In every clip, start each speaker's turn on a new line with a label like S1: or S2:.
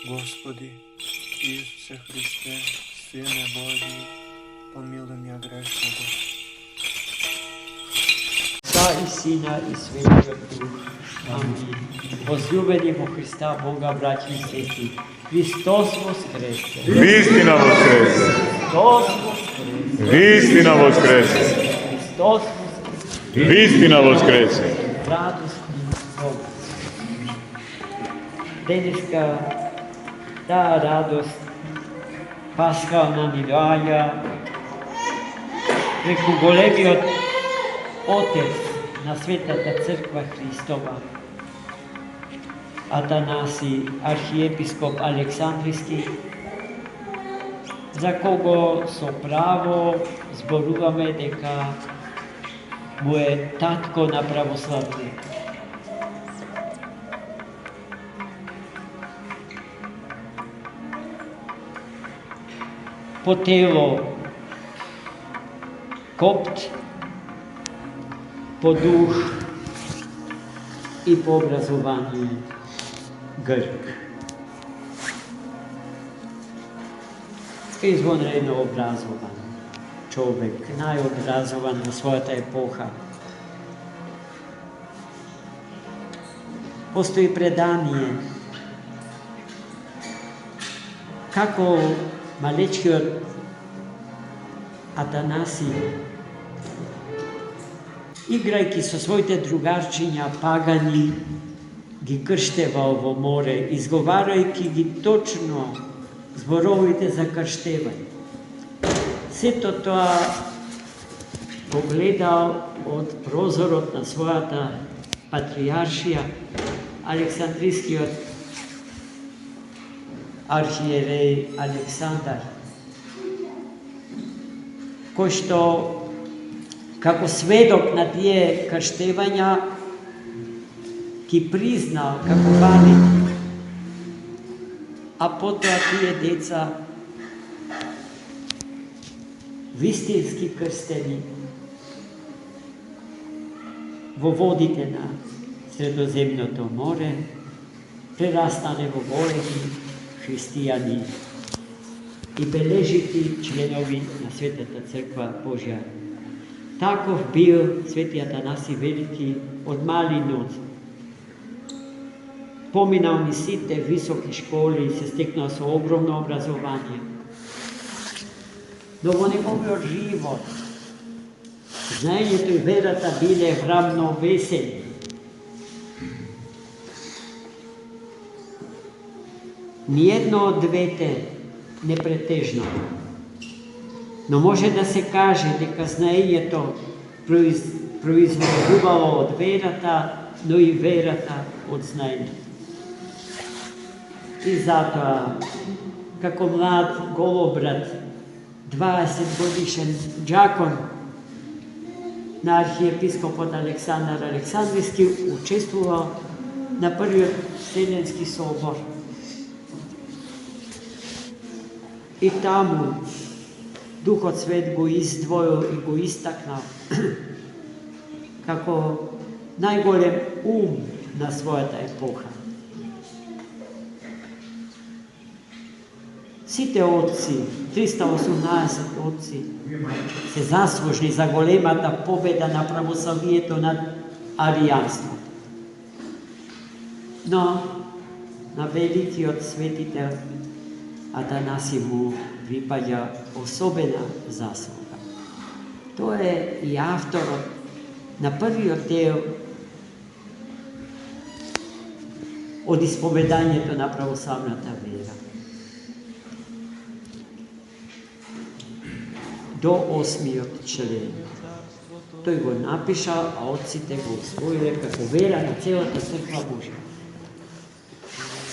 S1: Господи, Исусе Христе, Сине Божий, помилуй меня грешного.
S2: Отца и Сина и Светиот Дух. Амин. Возлюбени во Христа Бога, браќи и сестри, Христос воскресе!
S3: Вистина воскресе!
S2: Христос воскресе!
S3: Вистина воскресе!
S2: Христос воскресе!
S3: Вистина воскресе!
S2: Радостни Бог! Денеска таа радост пасхална ни доаѓа преку големиот Отец на Светата Црква Христова, Атанаси, архиепископ Александриски, за кого со право зборуваме дека му е татко на православието. По тело копт, по дух и по образование грк. Извонредно образован човек, најобразован во својата епоха. Постои предание како малечкиот Атанаси, играјќи со своите другарчиња пагани, ги крштевал во море, изговарајќи ги точно зборовите за крштевање. Сето тоа го гледал од прозорот на својата патријаршија, Александрискиот архиерей Александар, кој што како сведок на тие крштевања ги признал како валидни, а потоа тие деца вистински крстени во водите на Средоземното море, прерастане во големи христијани и бележити членови на Светата Црква Божја. Таков бил Свети Атанаси Велики од мали ноц. Поминал ни сите високи школи, се стекнал со огромно образование. Но во неговиот живот знаењето и верата биле равновесени. Ниедно од двете не претежно. Но може да се каже дека знаењето производувало од верата, но и верата од знаењето. И затоа, како млад голобрат, 20 годишен џакон на архиепископот Александар Александриски, учествувал на првиот Вселенски собор. И таму Духот Свет го издвоил и го истакнал како најголем ум на својата епоха. Сите отци, 318 отци, се заслужни за големата победа на православието над аријанството. Но на великиот светител Атанаси му припаѓа особена заслуга. Тој е и авторот на првиот дел од исповедањето на православната вера. До 8-миот член. Тој го напишал, а отците го усвоиле како вера на целата Црква Божја.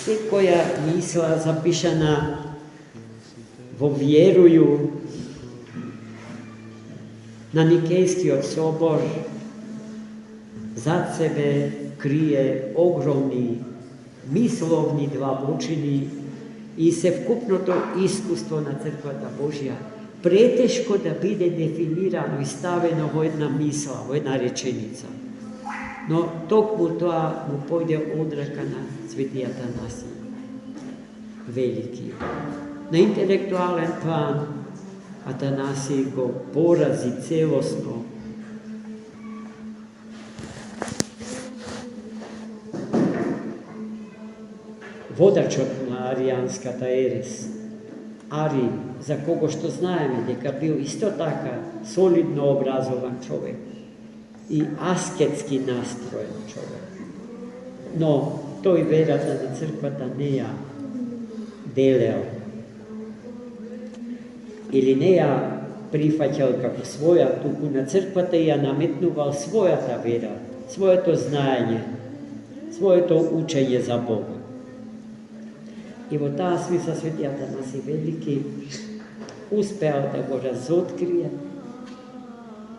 S2: Секоја мисла запишана во Вјерују на Никејскиот собор зад себе крие огромни мисловни длабочини и севкупното искуство на Црквата Божја претешко да биде дефинирано и ставено во една мисла, во една реченица. Но токму тоа му појде од рака на Свети Атанаси. велики. На интелектуален план Атанасий го порази целосно водачот на аријанската ерес, Ари, за кого што знаеме дека бил исто така солидно образован човек и аскетски настроен човек. Но тој верата на црквата не ја делел или не ја прифаќал како своја, туку на црквата ја наметнувал својата вера, своето знаење, своето учење за Бога. И во таа смисла свети Атанасий Велики успеал да го разоткрие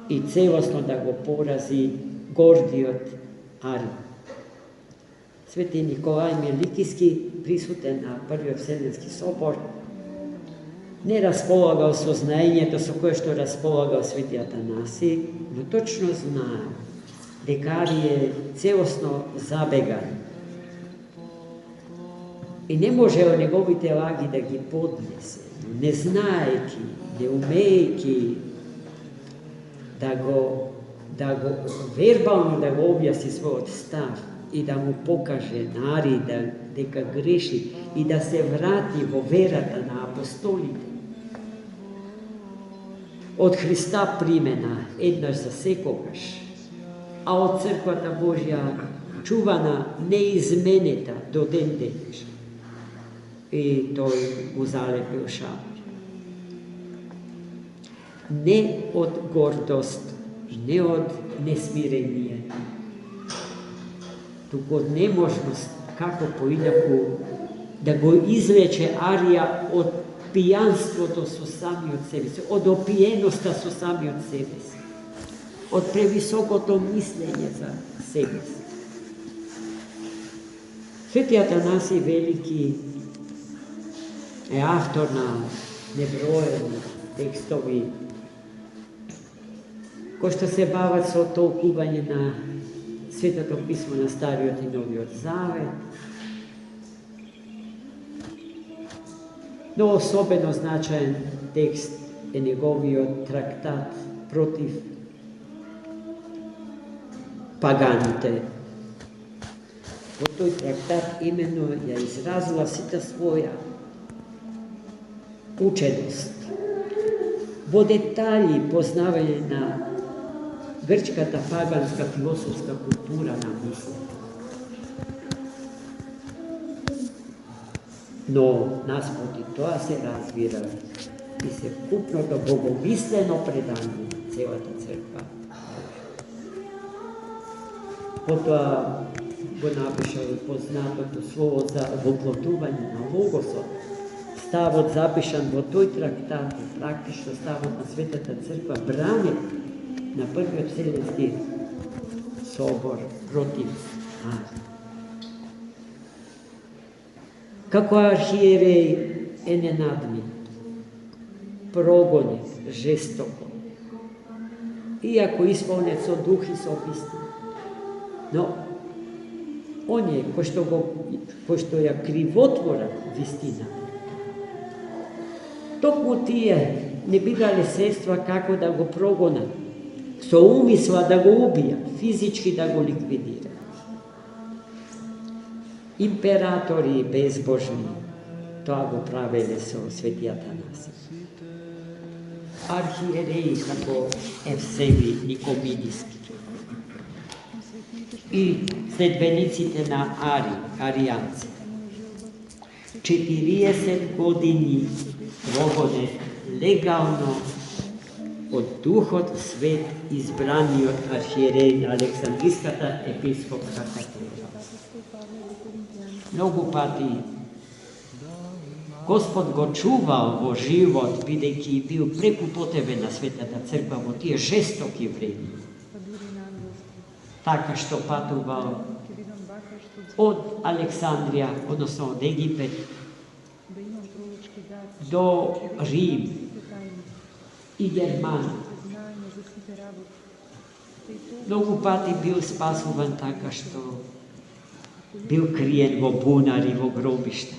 S2: и целосно да го порази гордиот Ари. Свети Николај Меликиски, присутен на Првиот Вселенски собор, не располагал со знаењето со кое што располагал свети Атанасий, но точно знае дека Ари е целосно забеган и не можел неговите лаги да ги поднесе, не знаеки, не умееки да го вербално да го објасни својот став и да му покаже на Ари дека греши и да се врати во верата на апостолите. Од Христа примена еднаш за секогаш, а од Црквата Божја чувана неизменета до ден денешен. И тој му залепил шапир. Не од гордост, не од несмирение, туку од неможност како поинаку да го излече Арија од пијанството со самиот себе си, од опиеноста со самиот себе си, од превисокото мислење за себе си. Свети Атанасий Велики е автор на неброени текстови кои што се бават со толкување на Светото писмо на Стариот и Новиот Завет, но особено значаен текст е неговиот трактат против паганите. Во тој трактат именно ја изразила сите своја ученост, во детали познавање на грчката паганска философска култура на мислење. Но наспроти тоа се разбира и се вкупното богомислено предање на целата црква. Потоа го напишал познатото слово за воплотување на Логосот. Ставот запишан во тој трактат, практично ставот на Светата црква бране на Првиот Вселенски собор против Ари. Како архиереј е ненадмин, прогонет жестоко, иако исполнет со дух и со вистина. Но оние кои што ја кривотворат вистина, токму тие не бидале средства како да го прогонат, со умисла да го убијат, физички да го ликвидират. Императори безбожни тоа го правеле со свети Атанасий. Архиереи како Евсеби Никомидиски и следбениците на Ари, аријанци. 40 години прогоне легално од Духот Свет избраниот архиереј на Александриската епископска катедра. Многу пати Господ го чувал во живот, бидејќи бил преку потебе на Светата црква во тие жестоки времиња. Така што патувал од Александрија, односно од Египет, до Рим и Германија. Многу пати бил спасуван така што бил криен во бунари, во гробишта.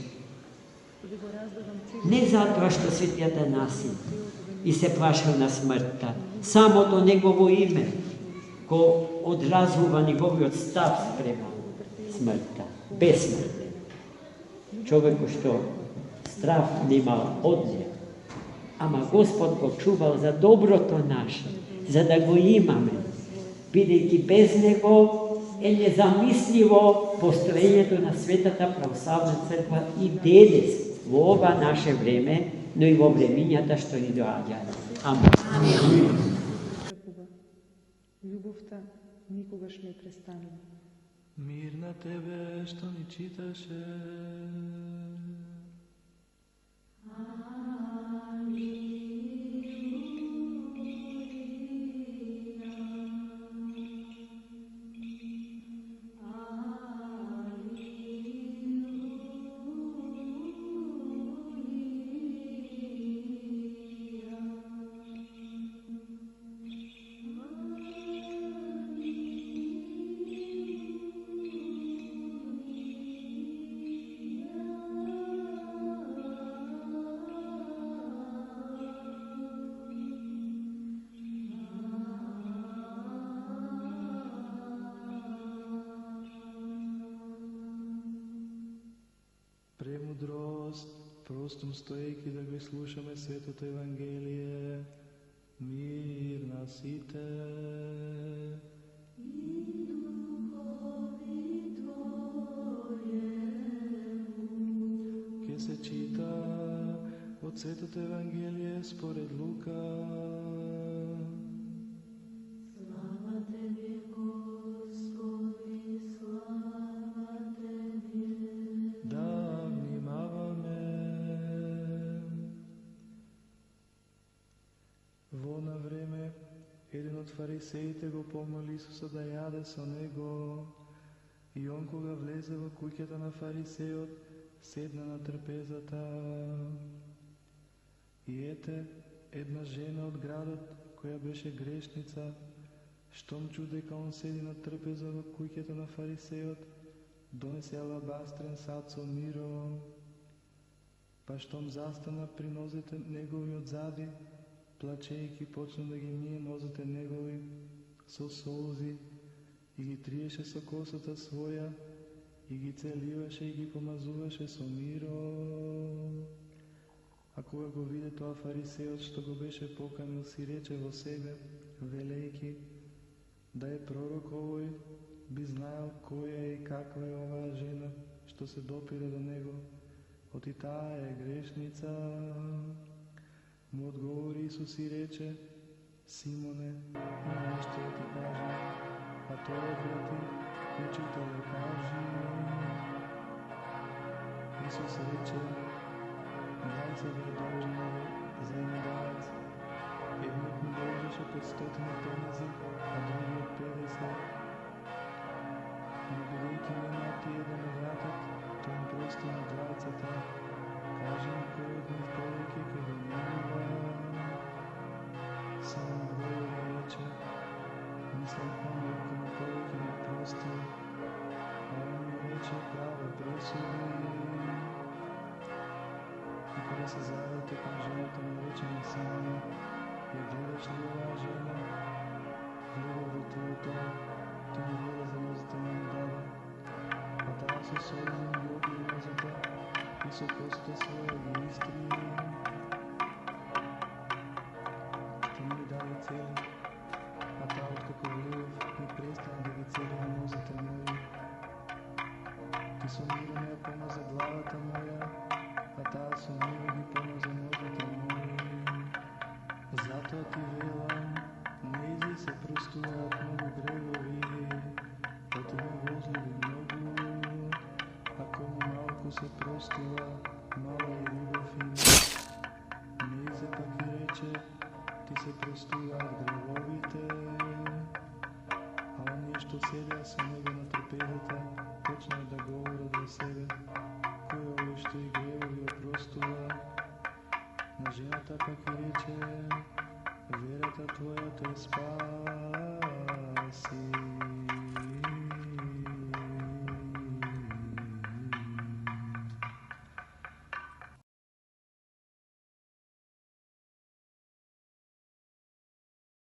S2: Не затоа што светијата Насим и се плашил на смртта, самото негово име го одразува неговиот став спрема смртта, безсмртен. Човекот што страв немал од него, ама Господ го чувал за доброто наше, за да го имаме. Бидејќи без него е незамисливо постоењето на Светата православна црква и денес, во ова наше време, но и во времињата што ни доаѓаат. Амин.
S4: Љубовта никогаш не престанува.
S1: Мир на тебе што ни читаше. Премудрост, простом стоејќи да го слушаме Светото Евангелие, мир на сите. Ке се чита од Светото Евангелие според Лука. Еден од фарисеите го помоли Исуса да јаде со него, и он кога влезе во куќата на фарисеот, седна на трпезата. И ете, една жена од градот, која беше грешница, штом чу дека он седи на трпеза во куќата на фарисеот, донесе алабастрен сад со миро, па штом застана при нозете негови одзади, плачејќи почна да ги мие нозете негови со солзи и ги триеше со косата своја и ги целиваше и ги помазуваше со миро. А кога го виде тоа фарисеот што го беше поканил, си рече во себе, велејќи, да е пророк овој, би знаел која е и каква е оваа жена што се допира до него, оти таа е грешница. Му одговори Исус и рече, Симоне, има нешто да ти кажам, а тој одврати, учителе, кажи. Исус рече, 20 должнари за еднодавац. Едниот му должеше 500 пенази, а другиот 50. Но бидејќи нема тие да му вратат, тој им прости на 20-та. Кажи ми кој од нив повеќе ке го милува. Само одговори и рече, мислам оној кој му повеќе ми прости. А он му рече, право пресуди. И кога се заврте кон жената му рече на Симона, ја гледаш ли оваа жена? Гледав во твоето, ти ми вода за нозете не ми даде. А таа со солзи ги обли нозете и со косата своја ги истри. Ти ми даде цели, а таа откако влегов не престана да ги цели на нозете мои. Ти со миро не ја помаза главата моја, а таа со миро ги помаза нозете мои. Затоа ти велам, нејзи се простуваат многу гревови, оти ме возлюби многу, а кому малку се простува, мала и љубов има. Нејзе пак и рече, ти се простуваат гревовите, а оние што седеа со него на трпезата, почнаа да говорат во себе, кој е овој што и гревови опростува. На жената пак и рече, верата твоја те спаси.